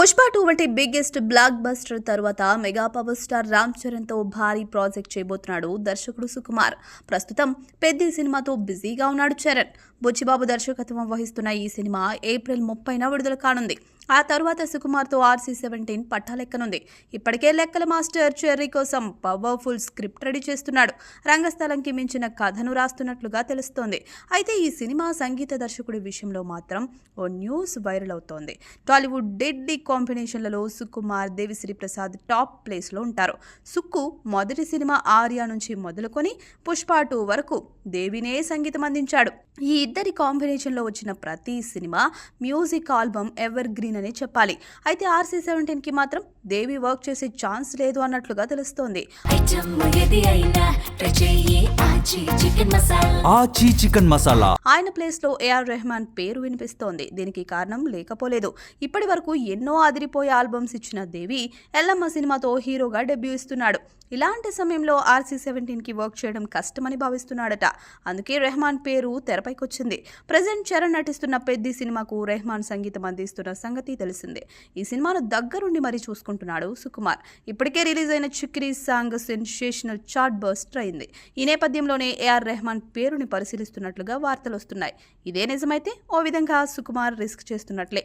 పుష్ప 2 వంటి biggest block buster తర్వాత mega power star Ram Charan తో భారీ ప్రాజెక్ట్ చేయబోతున్నాడు దర్శకుడు సుకుమార్. ప్రస్తుతం పెద్ద సినిమాతో బిజీగా ఉన్నాడు చరణ్. బుచ్చిబాబు దర్శకత్వం వహిస్తున్న ఈ సినిమా ఏప్రిల్ 30న విడుదల కానుంది. ఆ తర్వాత సుకుమార్తో RC-17 పట్టాలెక్కనుంది. ఇప్పటికే లెక్కల మాస్టర్ చెర్రీ కోసం పవర్ఫుల్ స్క్రిప్ట్ రెడీ చేస్తున్నాడు. రంగస్థలంకి మించిన కథను రాస్తున్నట్లుగా తెలుస్తోంది. అయితే ఈ సినిమా సంగీత దర్శకుడి విషయంలో మాత్రం ఓ న్యూస్ వైరల్ అవుతోంది. టాలీవుడ్ డెడ్లీ కాంబినేషన్లలో సుకుమార్, దేవిశ్రీ ప్రసాద్ టాప్ ప్లేస్లో ఉంటారు. సుక్కు మొదటి సినిమా ఆర్య నుంచి మొదలుకొని పుష్ప 2 వరకు దేవినే సంగీతం అందించాడు. ఈ ఇద్దరి కాంబినేషన్లో వచ్చిన ప్రతి cinema music album ever green అని చెప్పాలి. అయితే RC-17కి మాత్రం దేవి వర్క్ చేసే ఛాన్స్ లేదు అన్నట్లుగా తెలుస్తోంది. ఆయన ప్లేస్ లో AR రెహమాన్ పేరు వినిపిస్తోంది. దీనికి కారణం లేకపోలేదు. ఇప్పటి వరకు ఎన్నో అదిరిపోయే ఆల్బమ్స్ ఇచ్చిన దేవి ఎల్లమ్మ సినిమాతో హీరోగా డెబ్యూ ఇస్తున్నాడు. ఇలాంటి సమయంలో RC-17కి వర్క్ చేయడం కష్టమని భావిస్తున్నాడట. అందుకే రెహమాన్ పేరు తెరపైకొచ్చింది. ప్రజెంట్ చరణ్ నటిస్తున్న పెద్ద సినిమాకు రెహమాన్ సంగీతం అందిస్తున్న సంగతి తెలిసిందే. ఈ సినిమాను దగ్గరుండి మరీ చూసుకుంటున్నాడు సుకుమార్. ఇప్పటికే రిలీజ్ అయిన చిక్రీ సాంగ్ సెన్సేషనల్ చార్ట్ బస్టర్ అయింది. ఈ నేపథ్యంలోనే AR రెహమాన్ పేరుని పరిశీలిస్తున్నట్లుగా వార్తలు వస్తున్నాయి. ఇదే నిజమైతే ఓ విధంగా సుకుమార్ రిస్క్ చేస్తున్నట్లే.